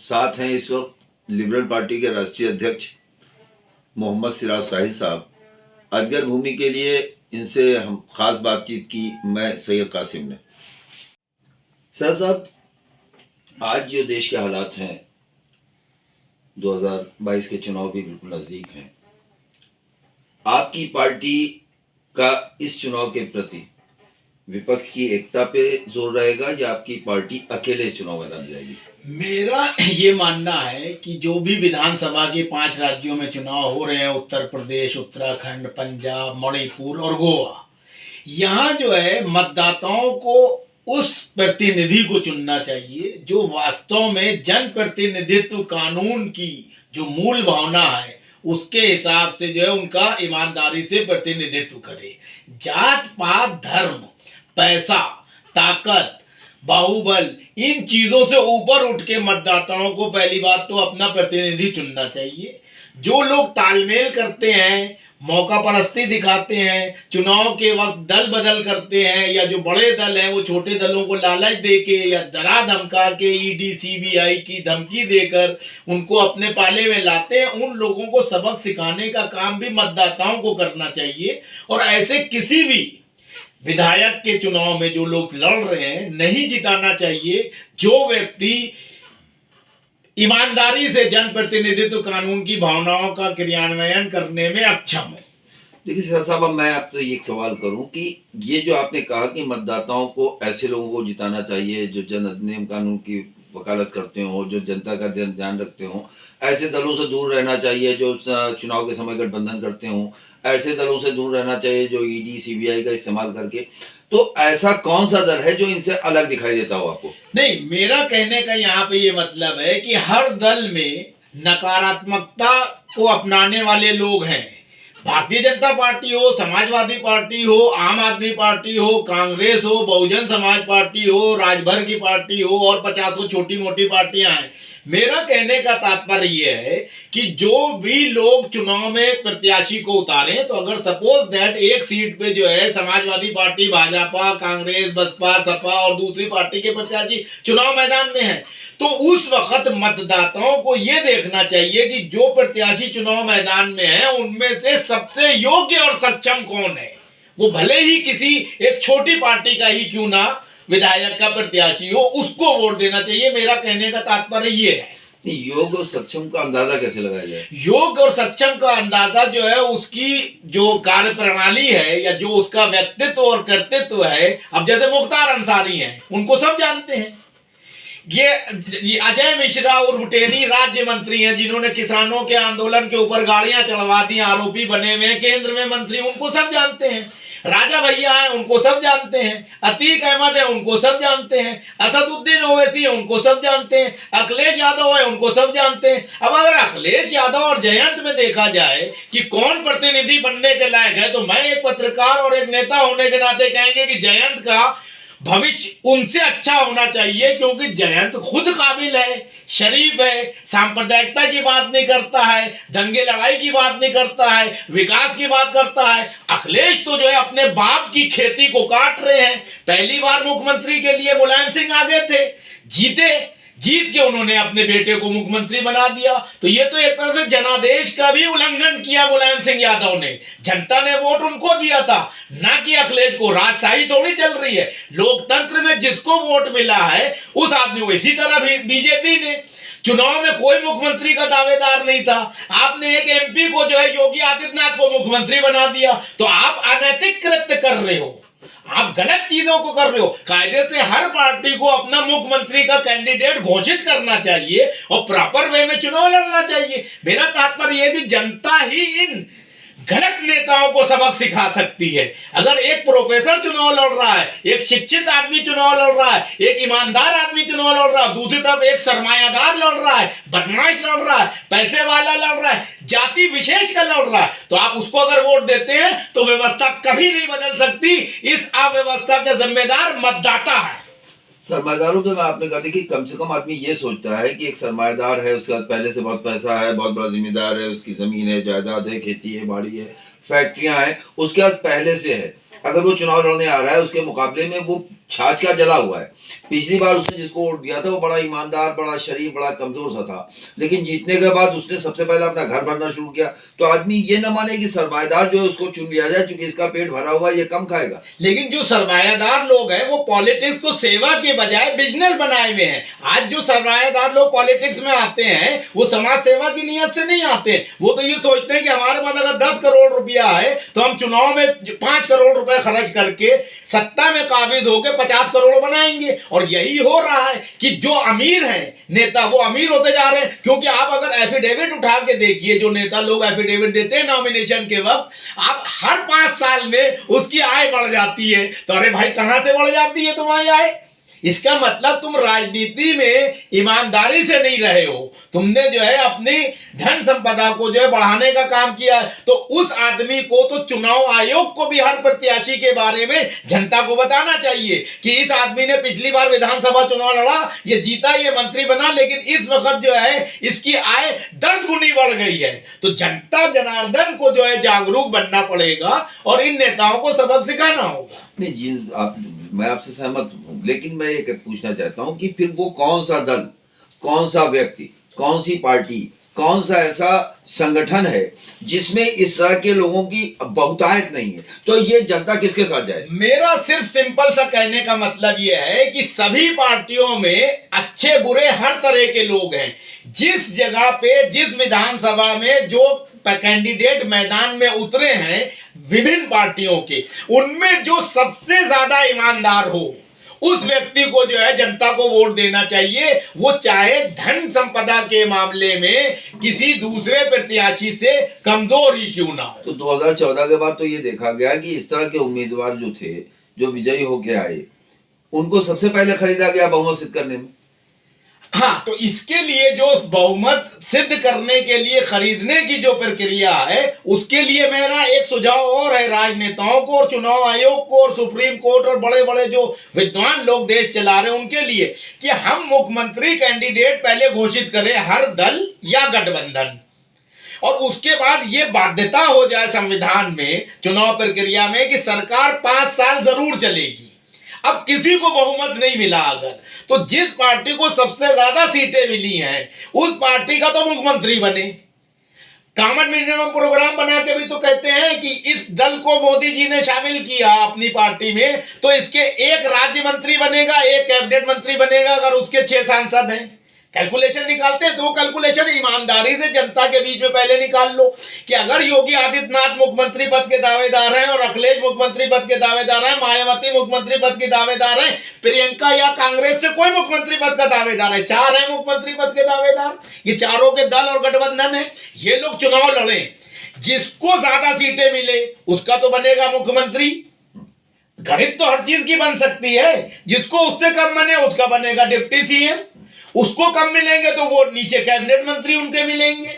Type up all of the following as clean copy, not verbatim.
साथ हैं इस वक्त लिबरल पार्टी के राष्ट्रीय अध्यक्ष मोहम्मद सिराज साहिल साहब। अजगर भूमि के लिए इनसे हम खास बातचीत की, मैं सैयद कासिम ने। सर साहब, आज जो देश के हालात हैं, 2022 के चुनाव भी बिल्कुल नज़दीक हैं, आपकी पार्टी का इस चुनाव के प्रति विपक्ष की एकता पे जोर रहेगा या आपकी पार्टी अकेले इस चुनाव मैदान जाएगी? मेरा ये मानना है कि जो भी विधानसभा के 5 राज्यों में चुनाव हो रहे हैं, उत्तर प्रदेश, उत्तराखंड, पंजाब, मणिपुर और गोवा, यहाँ जो है मतदाताओं को उस प्रतिनिधि को चुनना चाहिए जो वास्तव में जन प्रतिनिधित्व कानून की जो मूल भावना है उसके हिसाब से जो है उनका ईमानदारी से प्रतिनिधित्व करे। जात पात, धर्म, पैसा, ताकत, बाहुबल, इन चीजों से ऊपर उठ के मतदाताओं को पहली बात तो अपना प्रतिनिधि चुनना चाहिए। जो लोग तालमेल करते हैं, मौका परस्ती दिखाते हैं, चुनाव के वक्त दल बदल करते हैं, या जो बड़े दल हैं वो छोटे दलों को लालच देके या डरा धमका के ईडी सीबीआई की धमकी देकर उनको अपने पाले में लाते हैं, उन लोगों को सबक सिखाने का काम भी मतदाताओं को करना चाहिए। और ऐसे किसी भी विधायक के चुनाव में जो लोग लड़ रहे हैं नहीं जिताना चाहिए जो व्यक्ति ईमानदारी से जनप्रतिनिधित्व कानून की भावनाओं का क्रियान्वयन करने में अक्षम हो। देखिए सर साहब, अब मैं आपसे एक सवाल करूं कि ये जो आपने कहा कि मतदाताओं को ऐसे लोगों को जिताना चाहिए जो जन अधिनियम कानून की वकालत करते हो, जो जनता का ध्यान रखते हो, ऐसे दलों से दूर रहना चाहिए जो चुनाव के समय गठबंधन करते हो, ऐसे दलों से दूर रहना चाहिए जो ईडी सीबीआई का इस्तेमाल करके, तो ऐसा कौन सा दल है जो इनसे अलग दिखाई देता हो आपको? नहीं, मेरा कहने का यहाँ पे ये मतलब है कि हर दल में नकारात्मकता को अपनाने वाले लोग हैं। भारतीय जनता पार्टी हो, समाजवादी पार्टी हो, आम आदमी पार्टी हो, कांग्रेस हो, बहुजन समाज पार्टी हो, राजभर की पार्टी हो और 50 छोटी मोटी पार्टियां हैं। मेरा कहने का तात्पर्य यह है कि जो भी लोग चुनाव में प्रत्याशी को उतारें, तो अगर सपोज दैट एक सीट पे जो है समाजवादी पार्टी, भाजपा, कांग्रेस, बसपा, सपा और दूसरी पार्टी के प्रत्याशी चुनाव मैदान में है, तो उस वक्त मतदाताओं को यह देखना चाहिए कि जो प्रत्याशी चुनाव मैदान में है उनमें से सबसे योग्य और सक्षम कौन है। वो भले ही किसी एक छोटी पार्टी का ही क्यों ना विधायक का प्रत्याशी हो, उसको वोट देना चाहिए। मेरा कहने का तात्पर्य ये है। योग और सक्षम का अंदाजा कैसे लगाया जाए? योग और सक्षम का अंदाजा जो है उसकी जो कार्य प्रणाली है या जो उसका व्यक्तित्व और कर्तृत्व है। अब जैसे मुख्तार अंसारी हैं, उनको सब जानते हैं। ये अजय मिश्रा उर्फ टेनी राज्य मंत्री हैं जिन्होंने किसानों के आंदोलन के ऊपर गाड़ियां चढ़वा दी, आरोपी बने हुए हैं, केंद्र में मंत्री, उनको सब जानते हैं। राजा भैया हैं, उनको सब जानते हैं। अतीक अहमद है, उनको सब जानते हैं। असदुद्दीन ओवैसी है, उनको सब जानते हैं। अखिलेश यादव है, उनको सब जानते हैं। अब अगर अखिलेश यादव और जयंत में देखा जाए कि कौन प्रतिनिधि बनने के लायक है, तो मैं एक पत्रकार और एक नेता होने के नाते कहेंगे कि जयंत का भविष्य उनसे अच्छा होना चाहिए, क्योंकि जयंत खुद काबिल है, शरीफ है, सांप्रदायिकता की बात नहीं करता है, दंगे लड़ाई की बात नहीं करता है, विकास की बात करता है। अखिलेश तो जो है अपने बाप की खेती को काट रहे हैं। पहली बार मुख्यमंत्री के लिए मुलायम सिंह आगे थे, जीत के उन्होंने अपने बेटे को मुख्यमंत्री बना दिया। तो ये तो एक तरह से जनादेश का भी उल्लंघन किया मुलायम सिंह यादव ने। जनता ने वोट उनको दिया था, ना कि अखिलेश को। राजशाही थोड़ी चल रही है। लोकतंत्र में जिसको वोट मिला है उस आदमी को। इसी तरह भी बीजेपी ने चुनाव में कोई मुख्यमंत्री का दावेदार नहीं था, आपने एक एमपी को जो है योगी आदित्यनाथ को मुख्यमंत्री बना दिया। तो आप अनैतिक कृत्य कर रहे हो, आप गलत चीजों को कर रहे हो। कायदे से हर पार्टी को अपना मुख्यमंत्री का कैंडिडेट घोषित करना चाहिए और प्रॉपर वे में चुनाव लड़ना चाहिए। मेरा तात्पर्य यह कि जनता ही इन गलत नेताओं को सबक सिखा सकती है। अगर एक प्रोफेसर चुनाव लड़ रहा है, एक शिक्षित आदमी चुनाव लड़ रहा है, एक ईमानदार आदमी चुनाव लड़ रहा है, दूसरी तरफ एक सरमायादार लड़ रहा है, बदमाश लड़ रहा है, पैसे वाला लड़ रहा है, जाति विशेष का लड़ रहा है, तो आप उसको अगर वोट देते हैं तो व्यवस्था कभी नहीं बदल सकती। इस अव्यवस्था का जिम्मेदार मतदाता है। सरमाएदारों पे मैं आपने कहा, देखिए कम से कम आदमी ये सोचता है कि एक सरमाएदार है, उसके बाद पहले से बहुत पैसा है, बहुत बड़ा जिम्मेदार है, उसकी जमीन है, जायदाद है, खेती है, बाड़ी है, फैक्ट्रियां हैं, उसके पास पहले से है। अगर वो चुनाव लड़ने आ रहा है, उसके मुकाबले में वो छाछ का जला हुआ है। पिछली बार उसने जिसको वोट दिया था वो बड़ा ईमानदार, बड़ा शरीफ, बड़ा कमजोर सा था, लेकिन जीतने के बाद उसने सबसे पहले अपना घर भरना शुरू किया। तो आदमी ये न माने कि सरमाएदार जो है उसको चुन लिया जाए, क्योंकि इसका पेट भरा हुआ है, ये कम खाएगा। लेकिन जो सरमायादार लोग हैं वो पॉलिटिक्स को सेवा के बजाय बिजनेस बनाए हुए हैं। आज जो सरमायादार लोग पॉलिटिक्स में आते हैं वो समाज सेवा की नीयत से नहीं आते। वो तो ये सोचते हैं कि हमारे पास अगर 10 करोड़ रुपया है तो हम चुनाव में 5 करोड़ रुपए खर्च करके सत्ता में काबिज होकर 50 करोड़ बनाएंगे। और यही हो रहा है कि जो अमीर हैं नेता वो अमीर होते जा रहे हैं। क्योंकि आप अगर एफिडेविट उठा के देखिए, जो नेता लोग एफिडेविट देते हैं नॉमिनेशन के वक्त, आप हर 5 साल में उसकी आय बढ़ जाती है। तो अरे भाई कहां से बढ़ जाती है तुम्हारी आय? इसका मतलब तुम राजनीति में ईमानदारी से नहीं रहे हो। तुमने जो है अपनी धन संपदा को जो है बढ़ाने का काम किया है। तो उस आदमी को तो चुनाव आयोग को भी हर प्रत्याशी के बारे में जनता को बताना चाहिए कि इस आदमी ने पिछली बार विधानसभा चुनाव लड़ा, ये जीता, ये मंत्री बना, लेकिन इस वक्त जो है इसकी आय 10 गुनी बढ़ गई है। तो जनता जनार्दन को जो है जागरूक बनना पड़ेगा और इन नेताओं को सबक सिखाना होगा। नहीं जी, मैं आपसे सहमत हूँ, लेकिन मैं ये पूछना चाहता हूँ कि फिर वो कौन सा दल, कौन सा व्यक्ति, कौन सी पार्टी, कौन सा ऐसा संगठन है जिसमें इस तरह के लोगों की बहुतायत नहीं है? तो ये जनता किसके साथ जाए? मेरा सिर्फ सिंपल सा कहने का मतलब यह है कि सभी पार्टियों में अच्छे बुरे हर तरह के लोग हैं। जिस जगह पे, जिस विधानसभा में जो कैंडिडेट मैदान में उतरे हैं विभिन्न पार्टियों के, उनमें जो सबसे ज्यादा ईमानदार हो उस व्यक्ति को जो है जनता को वोट देना चाहिए। वो चाहे धन संपदा के मामले में किसी दूसरे प्रत्याशी से कमजोर ही क्यों ना हो। तो 2014 के बाद तो ये देखा गया कि इस तरह के उम्मीदवार जो थे, जो विजयी होके आए, उनको सबसे पहले खरीदा गया बहुमत सिद्ध करने में। हाँ, तो इसके लिए जो बहुमत सिद्ध करने के लिए खरीदने की जो प्रक्रिया है, उसके लिए मेरा एक सुझाव और है राजनेताओं को और चुनाव आयोग को और सुप्रीम कोर्ट और बड़े बड़े जो विद्वान लोग देश चला रहे हैं उनके लिए, कि हम मुख्यमंत्री कैंडिडेट पहले घोषित करें हर दल या गठबंधन, और उसके बाद ये बाध्यता हो जाए संविधान में, चुनाव प्रक्रिया में, कि सरकार 5 साल जरूर चलेगी। अब किसी को बहुमत नहीं मिला अगर, तो जिस पार्टी को सबसे ज्यादा सीटें मिली हैं उस पार्टी का तो मुख्यमंत्री बने। कॉमन मिनिमम प्रोग्राम बना के भी तो कहते हैं कि इस दल को मोदी जी ने शामिल किया अपनी पार्टी में, तो इसके एक राज्य मंत्री बनेगा, एक कैबिनेट मंत्री बनेगा अगर उसके 6 सांसद हैं। कैलकुलेशन निकालते हैं तो कैलकुलेशन ईमानदारी से जनता के बीच में पहले निकाल लो कि अगर योगी आदित्यनाथ मुख्यमंत्री पद के दावेदार हैं और अखिलेश मुख्यमंत्री पद के दावेदार हैं, मायावती मुख्यमंत्री पद के दावेदार हैं, प्रियंका या कांग्रेस से कोई मुख्यमंत्री पद का दावेदार है, 4 है मुख्यमंत्री पद के दावेदार, ये चारों के दल और गठबंधन है, ये लोग चुनाव लड़े, जिसको ज्यादा सीटें मिले उसका तो बनेगा मुख्यमंत्री। गणित तो हर चीज की बन सकती है, जिसको उससे कम बने उसका बनेगा डिप्टी सीएम, उसको कम मिलेंगे तो वो नीचे कैबिनेट मंत्री उनके मिलेंगे,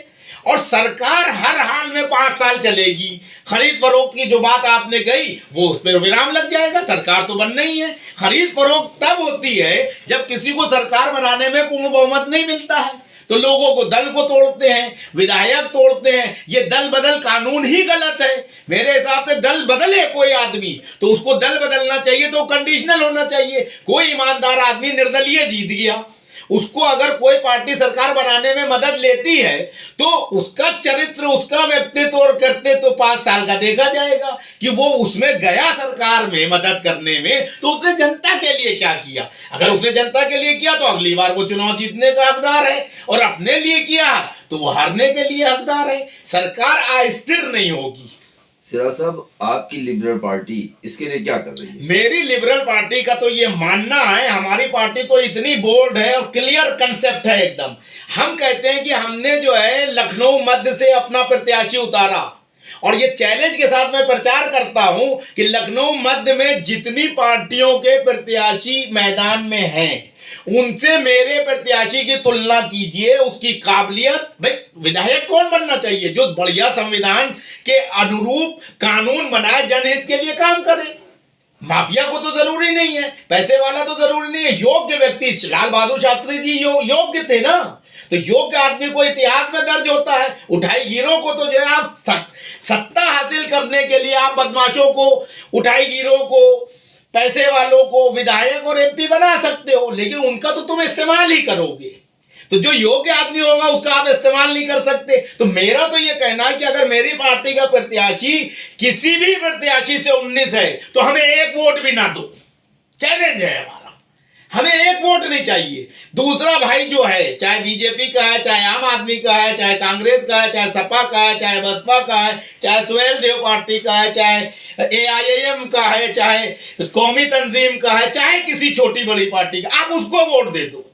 और सरकार हर हाल में 5 साल चलेगी। खरीद फरोख्त की जो बात आपने कही वो उस पर विराम लग जाएगा, सरकार तो बनना ही है। खरीद फरोख्त तब होती है जब किसी को सरकार बनाने में पूर्ण बहुमत नहीं मिलता है, तो लोगों को दल को तोड़ते हैं, विधायक तोड़ते हैं। ये दल बदल कानून ही गलत है मेरे हिसाब से। दल बदले कोई आदमी तो उसको दल बदलना चाहिए तो कंडीशनल होना चाहिए। कोई ईमानदार आदमी निर्दलीय जीत गया, उसको अगर कोई पार्टी सरकार बनाने में मदद लेती है तो उसका चरित्र, उसका व्यक्तित्व और कर्तव्य 5 साल का देखा जाएगा कि वो उसमें गया सरकार में मदद करने में, तो उसने जनता के लिए क्या किया। अगर उसने जनता के लिए किया तो अगली बार वो चुनाव जीतने का हकदार है, और अपने लिए किया तो वो हारने के लिए हकदार है। सरकार अस्थिर नहीं होगी। सिरा साहब, आपकी लिबरल पार्टी इसके लिए क्या कर रही है? मेरी लिबरल पार्टी का तो ये मानना है, हमारी पार्टी तो इतनी बोल्ड है और क्लियर कंसेप्ट है एकदम। हम कहते हैं कि हमने जो है लखनऊ मध्य से अपना प्रत्याशी उतारा, और ये चैलेंज के साथ मैं प्रचार करता हूं कि लखनऊ मध्य में जितनी पार्टियों के प्रत्याशी मैदान में हैं उनसे मेरे प्रत्याशी की तुलना कीजिए, उसकी काबिलियत। भाई विधायक कौन बनना चाहिए? जो बढ़िया संविधान के अनुरूप कानून बनाए, जनहित के लिए काम करे। माफिया को तो जरूरी नहीं है, पैसे वाला तो जरूरी नहीं है, योग्य व्यक्ति। लाल बहादुर शास्त्री जी योग्य थे ना, तो योग्य आदमी को इतिहास में दर्ज होता है। उठाई गिरोह को तो जो है आप सत्ता हासिल करने के लिए आप बदमाशों को, उठाईगिरों को, पैसे वालों को विधायक और एमपी बना सकते हो, लेकिन उनका तो तुम इस्तेमाल ही करोगे। तो जो योग्य आदमी होगा उसका आप इस्तेमाल नहीं कर सकते। तो मेरा तो ये कहना है कि अगर मेरी पार्टी का प्रत्याशी किसी भी प्रत्याशी से 19 है तो हमें एक वोट भी ना दो, चैलेंज है हमारा, हमें एक वोट नहीं चाहिए। दूसरा भाई जो है, चाहे बीजेपी का है, चाहे आम आदमी का है, चाहे कांग्रेस का है, चाहे सपा का है, चाहे बसपा का है, चाहे सुहेल देव पार्टी का है, चाहे AIM का है, चाहे कौमी तंजीम का है, चाहे किसी छोटी बड़ी पार्टी का, आप उसको वोट दे दो।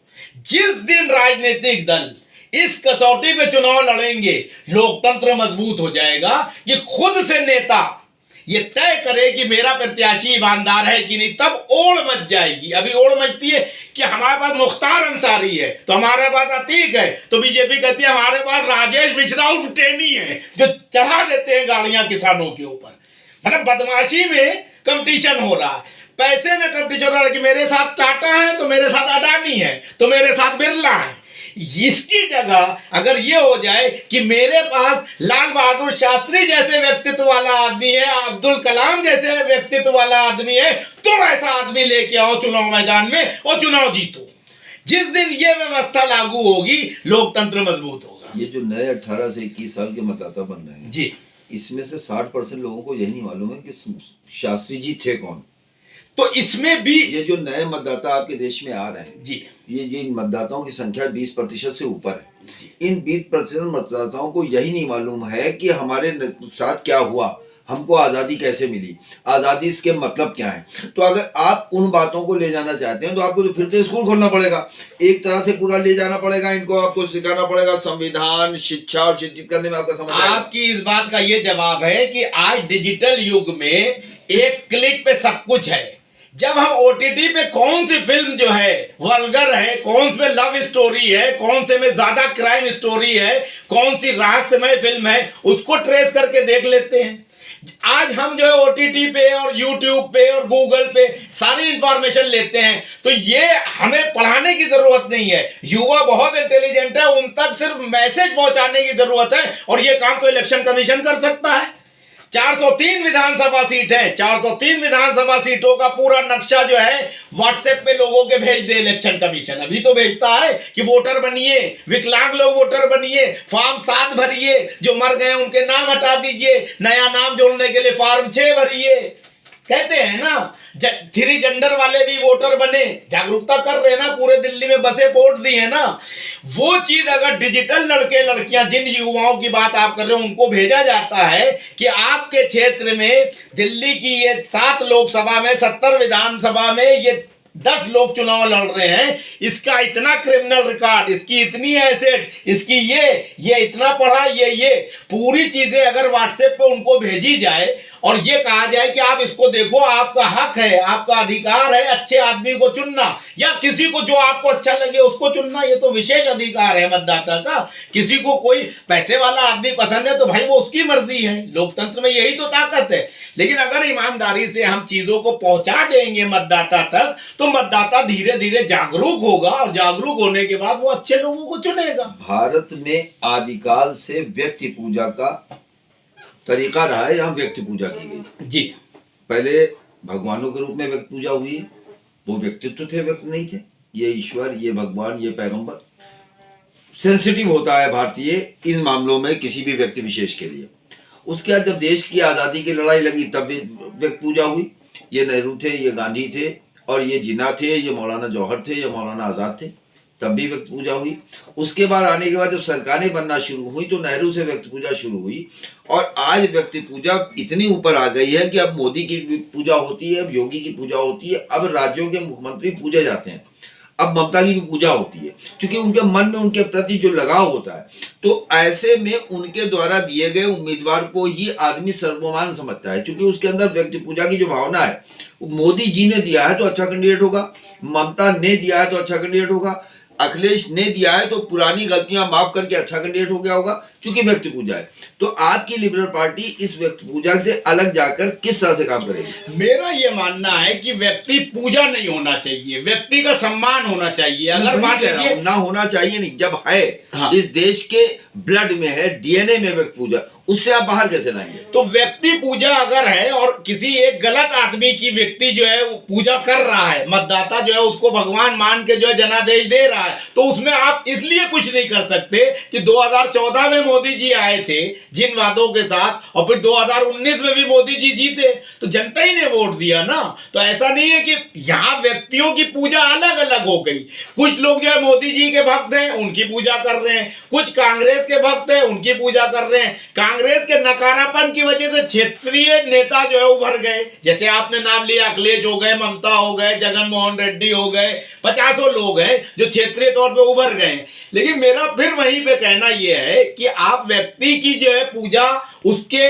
जिस दिन राजनीतिक दल इस कसौटी पे चुनाव लड़ेंगे, लोकतंत्र मजबूत हो जाएगा कि खुद से नेता ये तय करे कि मेरा प्रत्याशी ईमानदार है कि नहीं, तब ओढ़ मच जाएगी। अभी ओढ़ मचती है कि हमारे पास मुख्तार अंसारी है तो हमारे पास अतीक है, तो बीजेपी कहती है हमारे पास राजेश मिश्रा उर्फ टेनी है जो चढ़ा देते हैं गाड़ियां किसानों के ऊपर। मतलब बदमाशी में कंपटीशन हो रहा है, पैसे में कंपटीशन हो रहा है कि मेरे साथ टाटा है तो मेरे साथ अडानी है तो मेरे साथ बिरला है। इसकी जगह अगर ये हो जाए कि मेरे पास लाल बहादुर शास्त्री जैसे व्यक्तित्व वाला आदमी है, अब्दुल कलाम जैसे व्यक्तित्व वाला आदमी है, तो ऐसा आदमी लेके आओ चुनाव मैदान में और चुनाव जीतो। जिस दिन ये व्यवस्था लागू होगी लोकतंत्र मजबूत होगा। ये जो नए 18 से 21 साल के मतदाता बन रहे हैं जी, इसमें से 60% लोगों को यही नहीं मालूम है कि शास्त्री जी थे कौन। तो इसमें भी ये जो नए मतदाता आपके देश में आ रहे हैं जी, ये इन मतदाताओं की संख्या 20% से ऊपर है। इन 20% मतदाताओं को यही नहीं मालूम है कि हमारे साथ क्या हुआ, हमको आज़ादी कैसे मिली, आज़ादी इसके मतलब क्या है। तो अगर आप उन बातों को ले जाना चाहते हैं तो आपको तो फिर से स्कूल खोलना पड़ेगा, एक तरह से पूरा ले जाना पड़ेगा, इनको आपको सिखाना पड़ेगा संविधान, शिक्षा और शिक्षित करने में आपका समझ आएगा। आपकी इस बात का ये जवाब है कि आज डिजिटल युग में एक क्लिक पे सब कुछ है। जब हम OTT पे कौन सी फिल्म जो है वल्गर है, कौन से में लव स्टोरी है, कौन से में ज्यादा क्राइम स्टोरी है, कौन सी रहस्यमय फिल्म है, उसको ट्रेस करके देख लेते हैं। आज हम जो है OTT पे और YouTube पे और Google पे सारी इंफॉर्मेशन लेते हैं। तो ये हमें पढ़ाने की जरूरत नहीं है, युवा बहुत इंटेलिजेंट है, उन तक सिर्फ मैसेज पहुंचाने की जरूरत है और ये काम तो इलेक्शन कमीशन कर सकता है। 403 विधानसभा सीट है, 403 विधानसभा सीटों का पूरा नक्शा जो है व्हाट्सएप पे लोगों के भेज दे इलेक्शन कमीशन। अभी तो भेजता है कि वोटर बनिए, विकलांग लोग वोटर बनिए, फॉर्म 7 भरिए, जो मर गए उनके नाम हटा दीजिए, नया नाम जोड़ने के लिए फॉर्म 6 भरिए। कहते हैं ना 3 जेंडर वाले भी वोटर बने, जागरूकता कर रहे हैं ना, पूरे दिल्ली में बसें पोर्ट दी है ना। वो चीज अगर डिजिटल लड़के लड़कियां, जिन युवाओं की बात आप कर रहे हो, उनको भेजा जाता है कि आपके क्षेत्र में दिल्ली की ये 7 लोकसभा में, 70 विधानसभा में ये 10 लोग चुनाव लड़ रहे हैं, इसका इतना क्रिमिनल रिकॉर्ड, इसकी इतनी एसेट, इसकी ये इतना पढ़ा, ये पूरी चीजें अगर व्हाट्सएप पे उनको भेजी जाए और ये कहा जाए कि आप इसको देखो, आपका हक है, आपका अधिकार है अच्छे आदमी को चुनना या किसी को जो आपको अच्छा लगे उसको चुनना, ये तो विशेष अधिकार है मतदाता का। किसी को कोई पैसे वाला आदमी पसंद है तो भाई वो उसकी मर्जी है, लोकतंत्र में यही तो ताकत है। लेकिन अगर ईमानदारी से हम चीजों को पहुंचा देंगे मतदाता तक तो मतदाता धीरे धीरे जागरूक होगा और जागरूक होने के बाद वो अच्छे लोगों को चुनेगा। भारत में आदिकाल से व्यक्ति पूजा का तरीका रहा है, यहाँ व्यक्ति पूजा की गई जी। पहले भगवानों के रूप में व्यक्ति पूजा हुई है, वो व्यक्तित्व थे, व्यक्ति नहीं थे। ये ईश्वर, ये भगवान, ये पैगंबर सेंसिटिव होता है भारतीय इन मामलों में किसी भी व्यक्ति विशेष के लिए। उसके बाद जब देश की आज़ादी की लड़ाई लगी तब भी व्यक्ति पूजा हुई। ये नेहरू थे, ये गांधी थे और ये जिन्ना थे, ये मौलाना जौहर थे, ये मौलाना आज़ाद थे, तब भी व्यक्ति पूजा हुई। उसके बाद आने के बाद जब सरकारें बनना शुरू हुई तो नेहरू से व्यक्ति पूजा शुरू हुई और आज व्यक्ति पूजा इतनी ऊपर आ गई है कि अब मोदी की पूजा होती है, अब योगी की पूजा होती है, अब राज्यों के मुख्यमंत्री पूजे जाते हैं, अब ममता की भी पूजा होती है, क्योंकि उनके मन में उनके प्रति जो लगाव होता है। तो ऐसे में उनके द्वारा दिए गए उम्मीदवार को ही आदमी सर्वमान समझता है, क्योंकि उसके अंदर व्यक्ति पूजा की जो भावना है, मोदी जी ने दिया है तो अच्छा कैंडिडेट होगा, ममता ने दिया है तो अच्छा कैंडिडेट होगा, अखिलेश ने दिया है तो पुरानी गलतियां माफ करके अच्छा कैंडिडेट हो गया होगा, क्योंकि व्यक्ति पूजा है। तो आपकी लिबरल पार्टी इस व्यक्ति पूजा से अलग जाकर किस तरह से काम करेगी? मेरा ये मानना है कि व्यक्ति पूजा नहीं होना चाहिए, व्यक्ति का सम्मान होना चाहिए। अगर बात कह रहा हूं, ना होना चाहिए नहीं, जब है, हाँ। इस देश के ब्लड में है, DNA में व्यक्ति पूजा, उससे आप बाहर कैसे लाएंगे? तो व्यक्ति पूजा अगर है और किसी एक गलत आदमी की व्यक्ति जो है वो पूजा कर रहा है, मतदाता जो है उसको भगवान मान के जो है जनादेश दे रहा है, तो उसमें आप इसलिए कुछ नहीं कर सकते कि 2014 में मोदी जी आए थे जिन वादों के साथ, और फिर 2019 में भी मोदी जी जीते, तो जनता ही ने वोट दिया ना। तो ऐसा नहीं है कि यहाँ व्यक्तियों की पूजा अलग अलग हो गई। कुछ लोग जो है मोदी जी के भक्त हैं, उनकी पूजा कर रहे हैं, कुछ कांग्रेस के भक्त हैं, उनकी पूजा कर रहे हैं। कांग्रेस के नकारापन की वजह से क्षेत्रीय नेता जो है उभर गए, जैसे आपने नाम लिया अखिलेश हो गए, ममता हो गए, जगन मोहन रेड्डी हो गए, 50 लोग हैं जो क्षेत्रीय तौर पे उभर गए। लेकिन मेरा फिर वहीं पे कहना यह है कि आप व्यक्ति की जो है पूजा उसके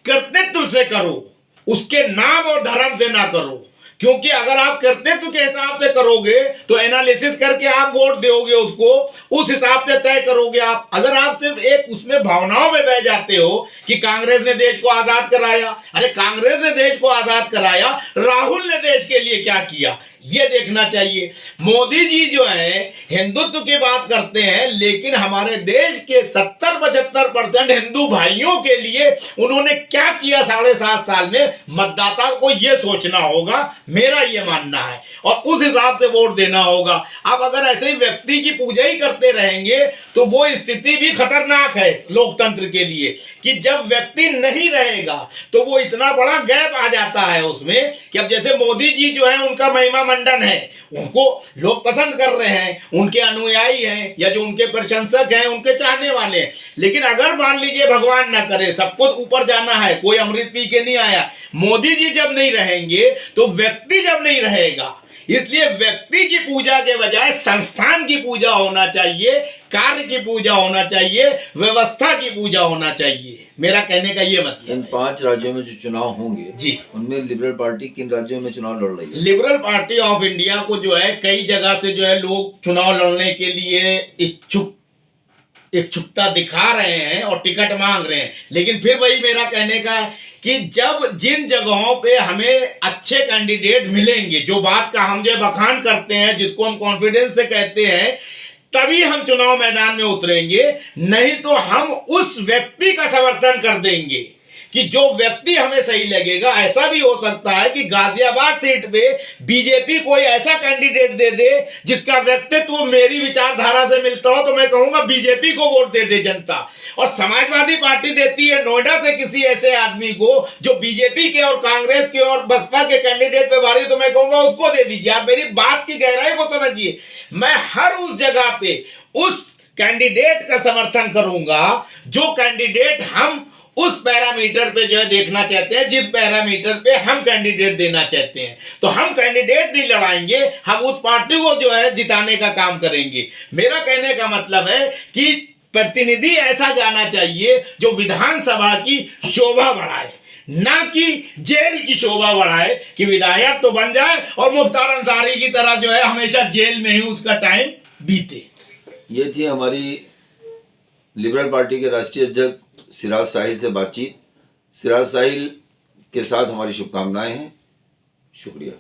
कर्तृत्व से करो, उसके नाम और धर्म से ना करो। क्योंकि अगर आप कर्तृत्व के हिसाब से करोगे तो एनालिसिस करके आप वोट दोगे, उसको उस हिसाब से तय करोगे आप। अगर आप सिर्फ एक उसमें भावनाओं में बह जाते हो कि कांग्रेस ने देश को आजाद कराया, अरे कांग्रेस ने देश को आजाद कराया, राहुल ने देश के लिए क्या किया ये देखना चाहिए। मोदी जी जो है हिंदुत्व की बात करते हैं, लेकिन हमारे देश के 70-75% हिंदू भाइयों के लिए उन्होंने क्या किया 7.5 साल में, मतदाता को यह सोचना होगा, मेरा यह मानना है, और उस हिसाब से वोट देना होगा। अब अगर ऐसे ही व्यक्ति की पूजा ही करते रहेंगे तो वो स्थिति भी खतरनाक है लोकतंत्र के लिए, कि जब व्यक्ति नहीं रहेगा तो वो इतना बड़ा गैप आ जाता है उसमें कि अब जैसे मोदी जी जो है उनका महिमा मंडन है, उनको लोग पसंद कर रहे हैं, उनके अनुयायी हैं या जो उनके प्रशंसक हैं, उनके चाहने वाले हैं। लेकिन अगर मान लीजिए भगवान ना करे सबको ऊपर जाना है, कोई अमृत पी के नहीं आया, मोदी जी जब नहीं रहेंगे तो व्यक्ति जब नहीं रहेगा, इसलिए व्यक्ति की पूजा के बजाय संस्थान की पूजा होना चाहिए, कार्य की पूजा होना चाहिए, व्यवस्था की पूजा होना चाहिए। मेरा कहने का ये मतलब इन 5 राज्यों में जो चुनाव होंगे जी, उनमें लिबरल पार्टी किन राज्यों में चुनाव लड़ रही है? लिबरल पार्टी ऑफ इंडिया को जो है कई जगह से जो है लोग चुनाव लड़ने के लिए इच्छुकता दिखा रहे हैं और टिकट मांग रहे हैं। लेकिन फिर वही मेरा कहने का है कि जब जिन जगहों पे हमें अच्छे कैंडिडेट मिलेंगे, जो बात का हम जो बखान करते हैं, जिसको हम कॉन्फिडेंस से कहते हैं, तभी हम चुनाव मैदान में उतरेंगे। नहीं तो हम उस व्यक्ति का समर्थन कर देंगे कि जो व्यक्ति हमें सही लगेगा। ऐसा भी हो सकता है कि गाजियाबाद सीट पे बीजेपी कोई ऐसा कैंडिडेट दे दे जिसका व्यक्तित्व मेरी विचारधारा से मिलता हो, तो मैं कहूंगा बीजेपी को वोट दे दे जनता। और समाजवादी पार्टी देती है नोएडा से किसी ऐसे आदमी को जो बीजेपी के और कांग्रेस के और बसपा के कैंडिडेट पे भारी, तो मैं कहूंगा उसको दे दीजिए। आप मेरी बात की गहराई को समझिए। मैं हर उस जगह पे उस कैंडिडेट का समर्थन करूंगा जो कैंडिडेट हम उस पैरामीटर पे जो है देखना चाहते हैं, जिस पैरामीटर पे हम कैंडिडेट देना चाहते हैं। तो हम कैंडिडेट नहीं लड़ाएंगे, हम उस पार्टी को जो है जिताने का काम करेंगे। मेरा कहने का मतलब है कि प्रतिनिधि ऐसा जाना चाहिए जो विधानसभा की शोभा बढ़ाए, ना कि जेल की शोभा बढ़ाए, कि विधायक तो बन जाए और मुख्तार अंसारी की तरह जो है हमेशा जेल में ही उसका टाइम बीते। ये थी हमारी लिबरल पार्टी के राष्ट्रीय अध्यक्ष सिराज साहिल से बातचीत। सिराज साहिल के साथ हमारी शुभकामनाएं हैं। शुक्रिया।